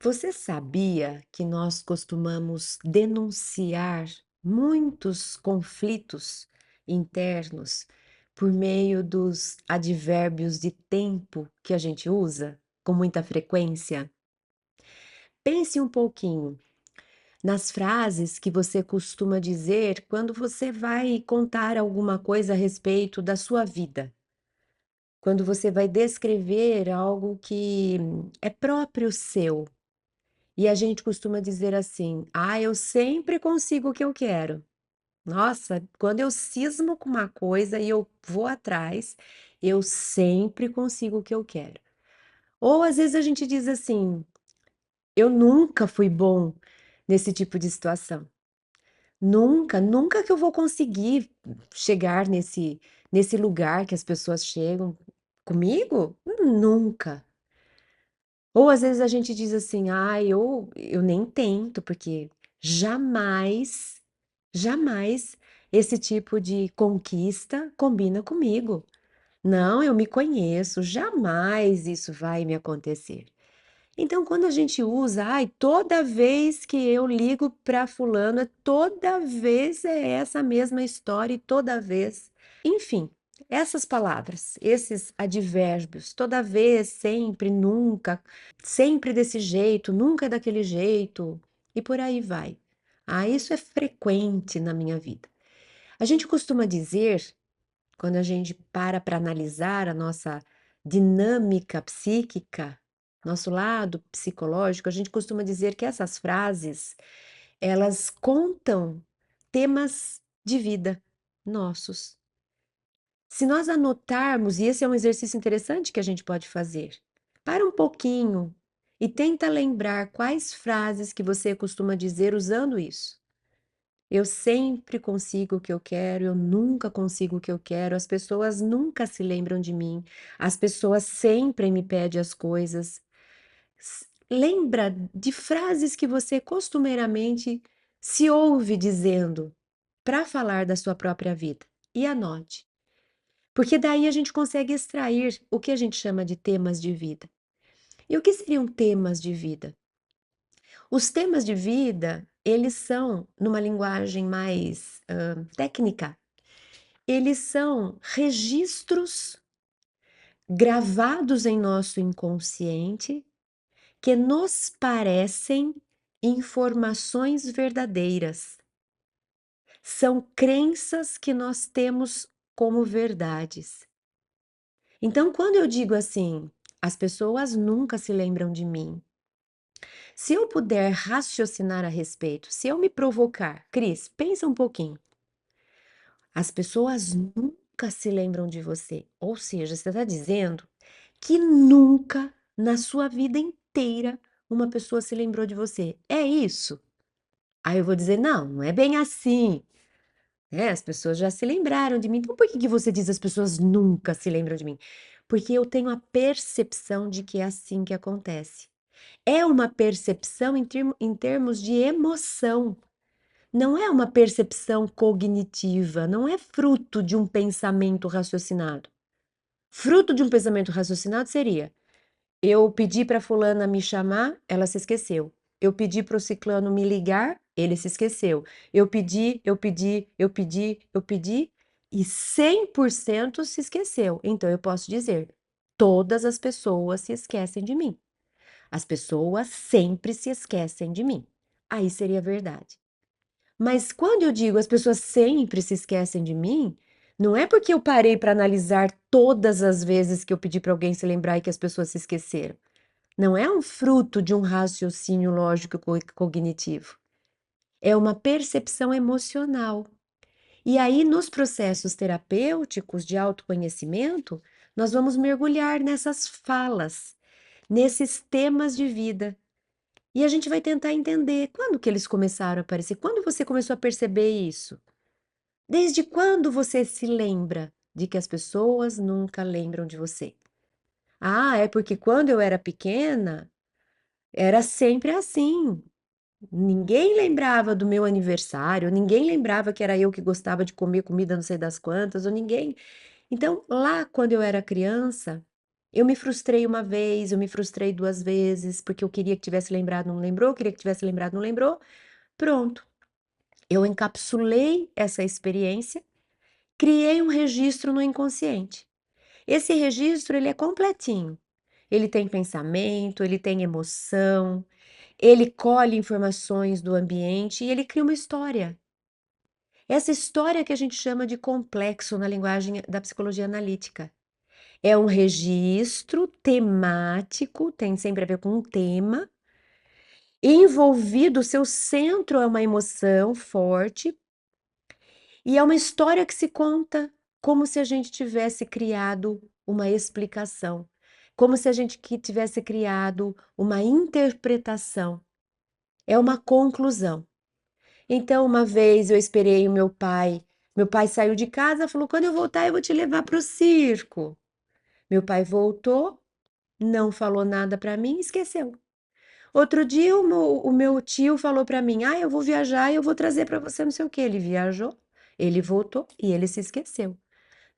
Você sabia que nós costumamos denunciar muitos conflitos internos por meio dos advérbios de tempo que a gente usa com muita frequência? Pense um pouquinho nas frases que você costuma dizer quando você vai contar alguma coisa a respeito da sua vida. Quando você vai descrever algo que é próprio seu. E a gente costuma dizer assim: "Ah, eu sempre consigo o que eu quero". Nossa, quando eu cismo com uma coisa e eu vou atrás, eu sempre consigo o que eu quero. Ou às vezes a gente diz assim: "Eu nunca fui bom nesse tipo de situação. Nunca, nunca que eu vou conseguir chegar nesse lugar que as pessoas chegam. Comigo? Nunca". Ou às vezes a gente diz assim: "Ah, eu nem tento, porque jamais, jamais esse tipo de conquista combina comigo. Não, eu me conheço, jamais isso vai me acontecer". Então, quando a gente usa: "Ai, toda vez que eu ligo para fulano, toda vez é essa mesma história e toda vez", enfim, essas palavras, esses advérbios, toda vez, sempre, nunca, sempre desse jeito, nunca daquele jeito, e por aí vai. Ah, isso é frequente na minha vida. A gente costuma dizer, quando a gente para analisar a nossa dinâmica psíquica, nosso lado psicológico, a gente costuma dizer que essas frases, elas contam temas de vida nossos. Se nós anotarmos, e esse é um exercício interessante que a gente pode fazer, para um pouquinho e tenta lembrar quais frases que você costuma dizer usando isso. Eu sempre consigo o que eu quero, eu nunca consigo o que eu quero, as pessoas nunca se lembram de mim, as pessoas sempre me pedem as coisas. Lembra de frases que você costumeiramente se ouve dizendo para falar da sua própria vida e anote. Porque daí a gente consegue extrair o que a gente chama de temas de vida. E o que seriam temas de vida? Os temas de vida, eles são, numa linguagem mais técnica, eles são registros gravados em nosso inconsciente que nos parecem informações verdadeiras. São crenças que nós temos como verdades. Então, quando eu digo assim, as pessoas nunca se lembram de mim. Se eu puder raciocinar a respeito, se eu me provocar, Cris, pensa um pouquinho. As pessoas nunca se lembram de você. Ou seja, você está dizendo que nunca na sua vida inteira uma pessoa se lembrou de você. É isso? Aí eu vou dizer: não, não é bem assim. É, as pessoas já se lembraram de mim. Então por que que você diz as pessoas nunca se lembram de mim? Porque eu tenho a percepção de que é assim que acontece. É uma percepção em termos de emoção. Não é uma percepção cognitiva, não é fruto de um pensamento raciocinado. Fruto de um pensamento raciocinado seria: eu pedi para fulana me chamar, ela se esqueceu. Eu pedi para o ciclano me ligar, ele se esqueceu. Eu pedi e 100% se esqueceu. Então eu posso dizer: todas as pessoas se esquecem de mim. As pessoas sempre se esquecem de mim. Aí seria verdade. Mas quando eu digo as pessoas sempre se esquecem de mim, não é porque eu parei para analisar todas as vezes que eu pedi para alguém se lembrar e que as pessoas se esqueceram. Não é um fruto de um raciocínio lógico cognitivo. É uma percepção emocional. E aí, nos processos terapêuticos de autoconhecimento, nós vamos mergulhar nessas falas, nesses temas de vida. E a gente vai tentar entender quando que eles começaram a aparecer, quando você começou a perceber isso. Desde quando você se lembra de que as pessoas nunca lembram de você? Ah, é porque quando eu era pequena, era sempre assim. Ninguém lembrava do meu aniversário, ninguém lembrava que era eu que gostava de comer comida não sei das quantas, ou ninguém. Então, lá quando eu era criança, Eu me frustrei uma vez, eu me frustrei 2 vezes, porque eu queria que tivesse lembrado, não lembrou, queria que tivesse lembrado, não lembrou. Pronto, eu encapsulei essa experiência, criei um registro no inconsciente. Esse registro, ele é completinho. Ele tem pensamento, ele tem emoção, ele colhe informações do ambiente e ele cria uma história. Essa história que a gente chama de complexo na linguagem da psicologia analítica. É um registro temático, tem sempre a ver com um tema, envolvido, o seu centro é uma emoção forte, e é uma história que se conta como se a gente tivesse criado uma explicação, como se a gente tivesse criado uma interpretação, é uma conclusão. Então, uma vez eu esperei o meu pai saiu de casa, falou: "Quando eu voltar, eu vou te levar para o circo". Meu pai voltou, não falou nada para mim, esqueceu. Outro dia o meu tio falou para mim: "Ah, eu vou viajar e eu vou trazer para você não sei o quê". Ele viajou, ele voltou e ele se esqueceu.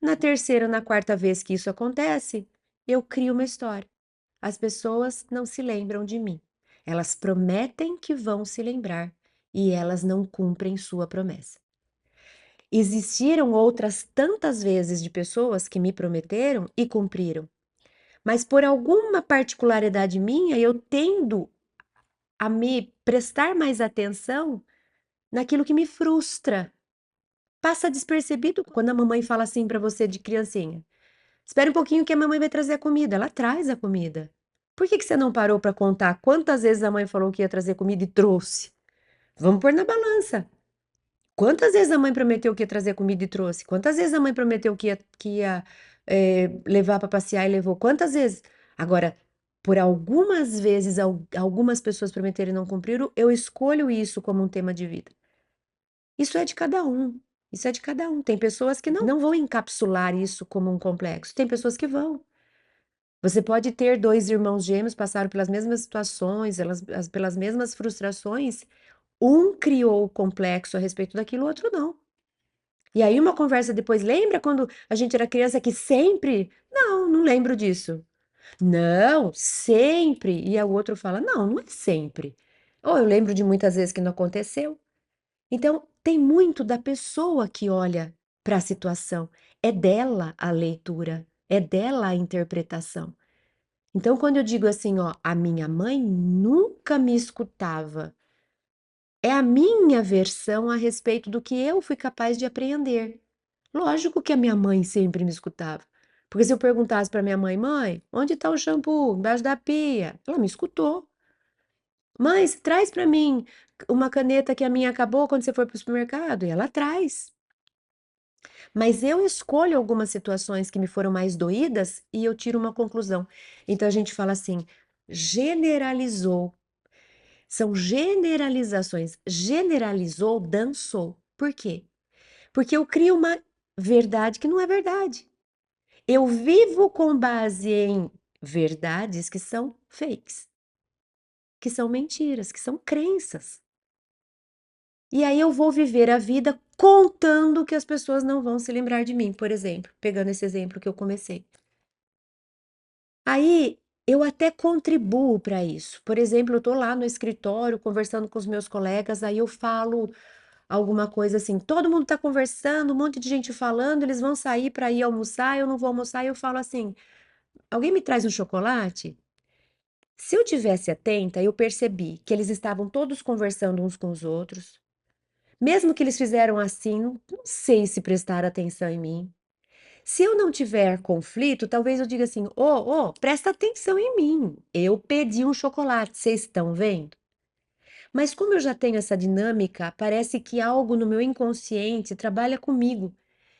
Na terceira, na quarta vez que isso acontece, eu crio uma história. As pessoas não se lembram de mim. Elas prometem que vão se lembrar e elas não cumprem sua promessa. Existiram outras tantas vezes de pessoas que me prometeram e cumpriram, mas por alguma particularidade minha, eu tendo a me prestar mais atenção naquilo que me frustra. Passa despercebido quando a mamãe fala assim para você de criancinha: "Espera um pouquinho que a mamãe vai trazer a comida", ela traz a comida. Por que que você não parou para contar quantas vezes a mãe falou que ia trazer comida e trouxe? Vamos pôr na balança. Quantas vezes a mãe prometeu que ia trazer comida e trouxe? Quantas vezes a mãe prometeu que ia levar para passear e levou? Quantas vezes? Agora, por algumas vezes, algumas pessoas prometeram e não cumpriram, eu escolho isso como um tema de vida. Isso é de cada um. Isso é de cada um. Tem pessoas que não vão encapsular isso como um complexo. Tem pessoas que vão. Você pode ter 2 irmãos gêmeos, passaram pelas mesmas situações, pelas mesmas frustrações. Um criou o complexo a respeito daquilo, o outro não. E aí uma conversa depois, lembra quando a gente era criança que sempre? Não, não lembro disso. Não, sempre. E o outro fala, não, não é sempre. Ou eu lembro de muitas vezes que não aconteceu. Então, tem muito da pessoa que olha para a situação. É dela a leitura, é dela a interpretação. Então, quando eu digo assim, ó, a minha mãe nunca me escutava. É a minha versão a respeito do que eu fui capaz de apreender. Lógico que a minha mãe sempre me escutava. Porque se eu perguntasse para minha mãe: "Mãe, onde está o shampoo? Embaixo da pia". Ela me escutou. "Mãe, traz para mim uma caneta que a minha acabou quando você for para o supermercado". E ela traz. Mas eu escolho algumas situações que me foram mais doídas e eu tiro uma conclusão. Então a gente fala assim: generalizou. São generalizações. Generalizou, dançou. Por quê? Porque eu crio uma verdade que não é verdade. Eu vivo com base em verdades que são fakes, que são mentiras, que são crenças. E aí eu vou viver a vida contando que as pessoas não vão se lembrar de mim, por exemplo, pegando esse exemplo que eu comecei. Aí eu até contribuo para isso. Por exemplo, eu estou lá no escritório conversando com os meus colegas, aí eu falo alguma coisa assim, todo mundo está conversando, um monte de gente falando, eles vão sair para ir almoçar, eu não vou almoçar, e eu falo assim: "Alguém me traz um chocolate?". Se eu tivesse atenta, eu percebi que eles estavam todos conversando uns com os outros, mesmo que eles fizeram assim, não sei se prestaram atenção em mim. Se eu não tiver conflito, talvez eu diga assim: "Ô, ô, presta atenção em mim, eu pedi um chocolate, vocês estão vendo?". Mas como eu já tenho essa dinâmica, parece que algo no meu inconsciente trabalha comigo.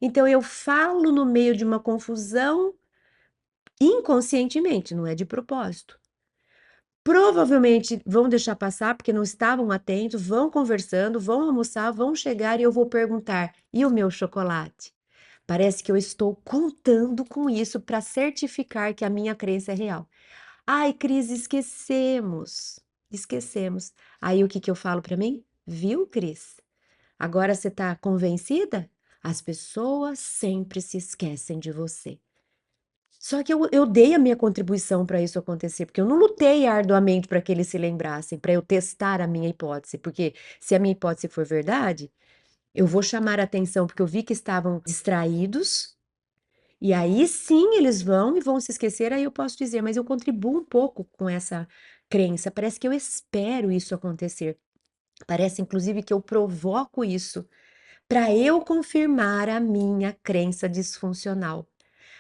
Então eu falo no meio de uma confusão inconscientemente, não é de propósito. Provavelmente vão deixar passar, porque não estavam atentos, vão conversando, vão almoçar, vão chegar e eu vou perguntar: "E o meu chocolate?". Parece que eu estou contando com isso para certificar que a minha crença é real. "Ai, Cris, esquecemos, esquecemos". Aí o que que eu falo para mim? "Viu, Cris? Agora você está convencida? As pessoas sempre se esquecem de você". Só que eu dei a minha contribuição para isso acontecer, porque eu não lutei arduamente para que eles se lembrassem, para eu testar a minha hipótese, porque se a minha hipótese for verdade, eu vou chamar a atenção, porque eu vi que estavam distraídos, e aí sim eles vão se esquecer, aí eu posso dizer, mas eu contribuo um pouco com essa crença, parece que eu espero isso acontecer. Parece inclusive que eu provoco isso para eu confirmar a minha crença disfuncional,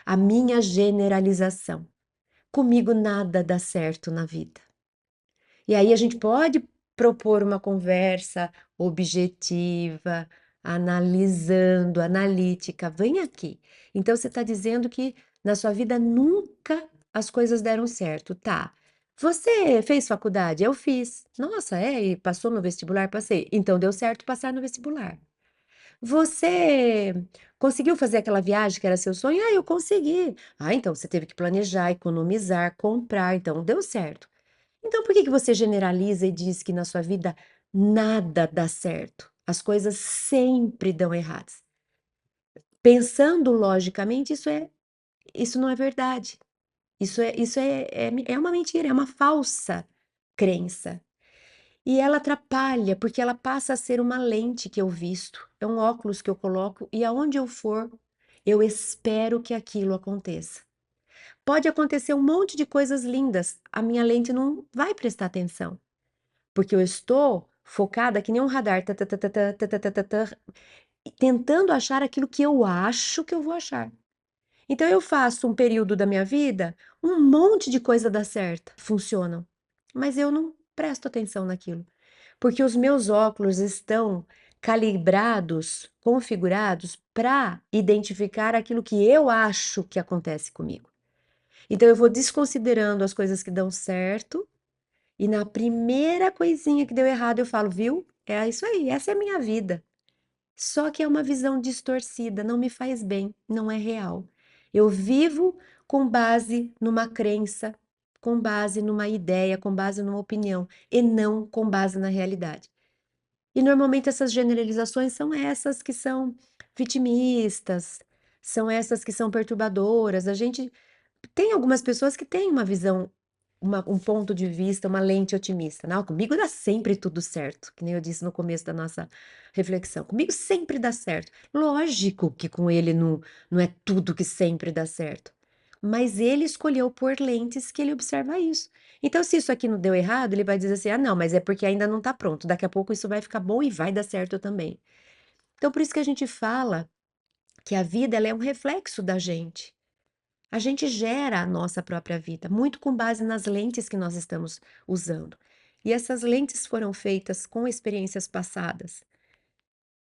a minha generalização. Comigo nada dá certo na vida. E aí a gente pode propor uma conversa objetiva, analisando, analítica. Vem aqui. Então você está dizendo que na sua vida nunca as coisas deram certo, tá? Você fez faculdade? Eu fiz. Nossa, é? E passou no vestibular? Passei. Então deu certo passar no vestibular. Você conseguiu fazer aquela viagem que era seu sonho? Ah, eu consegui. Ah, então você teve que planejar, economizar, comprar, então deu certo. Então por que que você generaliza e diz que na sua vida nada dá certo? As coisas sempre dão erradas. Pensando logicamente, isso não é verdade. Isso é uma mentira, é uma falsa crença. E ela atrapalha, porque ela passa a ser uma lente que eu visto, é um óculos que eu coloco e aonde eu for, eu espero que aquilo aconteça. Pode acontecer um monte de coisas lindas, a minha lente não vai prestar atenção, porque eu estou focada que nem um radar, tã, tã, tã, tã, tã, tã, tã, tã, tã, tentando achar aquilo que eu acho que eu vou achar. Então eu faço um período da minha vida, um monte de coisa dá certo, funcionam, mas eu não presto atenção naquilo. Porque os meus óculos estão calibrados, configurados para identificar aquilo que eu acho que acontece comigo. Então eu vou desconsiderando as coisas que dão certo e na primeira coisinha que deu errado eu falo, viu? É isso aí, essa é a minha vida. Só que é uma visão distorcida, não me faz bem, não é real. Eu vivo com base numa crença, com base numa ideia, com base numa opinião, e não com base na realidade. E normalmente essas generalizações são essas que são vitimistas, são essas que são perturbadoras. A gente tem algumas pessoas que têm uma visão, um ponto de vista, uma lente otimista. Não, comigo dá sempre tudo certo, que nem eu disse no começo da nossa reflexão. Comigo sempre dá certo. Lógico que com ele não é tudo que sempre dá certo. Mas ele escolheu por lentes que ele observa isso. Então, se isso aqui não deu errado, ele vai dizer assim: ah, não, mas é porque ainda não está pronto. Daqui a pouco isso vai ficar bom e vai dar certo também. Então, por isso que a gente fala que a vida ela é um reflexo da gente. A gente gera a nossa própria vida, muito com base nas lentes que nós estamos usando. E essas lentes foram feitas com experiências passadas.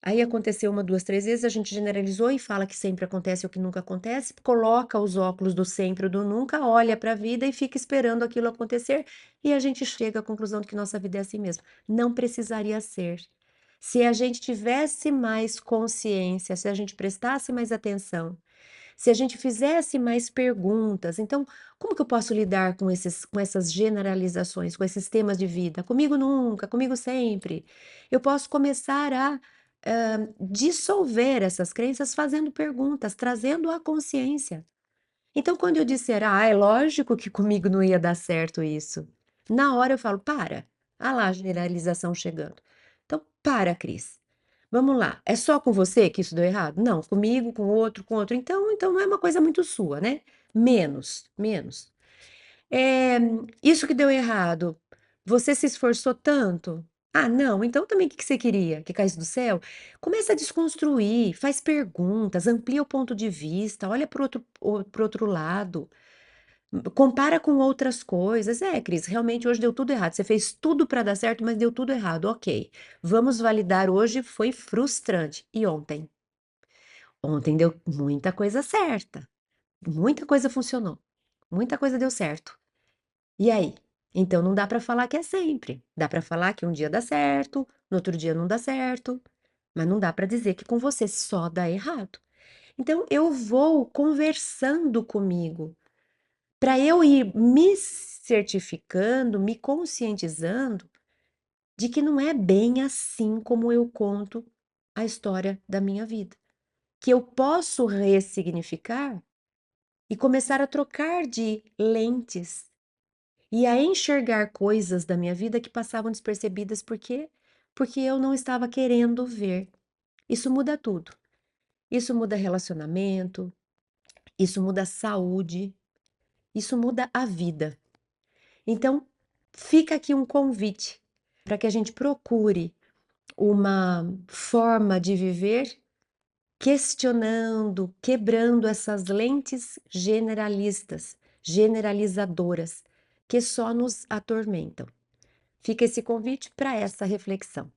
Aí aconteceu uma, duas, três vezes, a gente generalizou e fala que sempre acontece o que nunca acontece, coloca os óculos do sempre ou do nunca, olha para a vida e fica esperando aquilo acontecer, e a gente chega à conclusão de que nossa vida é assim mesmo. Não precisaria ser. Se a gente tivesse mais consciência, se a gente prestasse mais atenção, se a gente fizesse mais perguntas, então, como que eu posso lidar com essas generalizações, com esses temas de vida? Comigo nunca, comigo sempre. Eu posso começar a dissolver essas crenças fazendo perguntas, trazendo a consciência. Então, quando eu disser, ah, é lógico que comigo não ia dar certo isso, na hora eu falo, para, ah lá a generalização chegando. Então, para, Cris. Vamos lá, é só com você que isso deu errado? Não, comigo, com outro, com outro. Então não é uma coisa muito sua, né? Menos, menos. É, isso que deu errado, você se esforçou tanto? Ah, não, então também o que que você queria? Que caísse do céu? Começa a desconstruir, faz perguntas, amplia o ponto de vista, olha pro outro lado, compara com outras coisas. É, Cris, realmente hoje deu tudo errado. Você fez tudo para dar certo, mas deu tudo errado. Ok, vamos validar hoje, foi frustrante. E ontem? Ontem deu muita coisa certa, muita coisa funcionou, muita coisa deu certo. E aí? Então não dá para falar que é sempre. Dá para falar que um dia dá certo, no outro dia não dá certo, mas não dá para dizer que com você só dá errado. Então eu vou conversando comigo para eu ir me certificando, me conscientizando de que não é bem assim como eu conto a história da minha vida, que eu posso ressignificar e começar a trocar de lentes e a enxergar coisas da minha vida que passavam despercebidas porque eu não estava querendo ver. Isso muda tudo. Isso muda relacionamento, isso muda a saúde, isso muda a vida. Então, fica aqui um convite para que a gente procure uma forma de viver questionando, quebrando essas lentes generalistas, generalizadoras, que só nos atormentam. Fica esse convite para essa reflexão.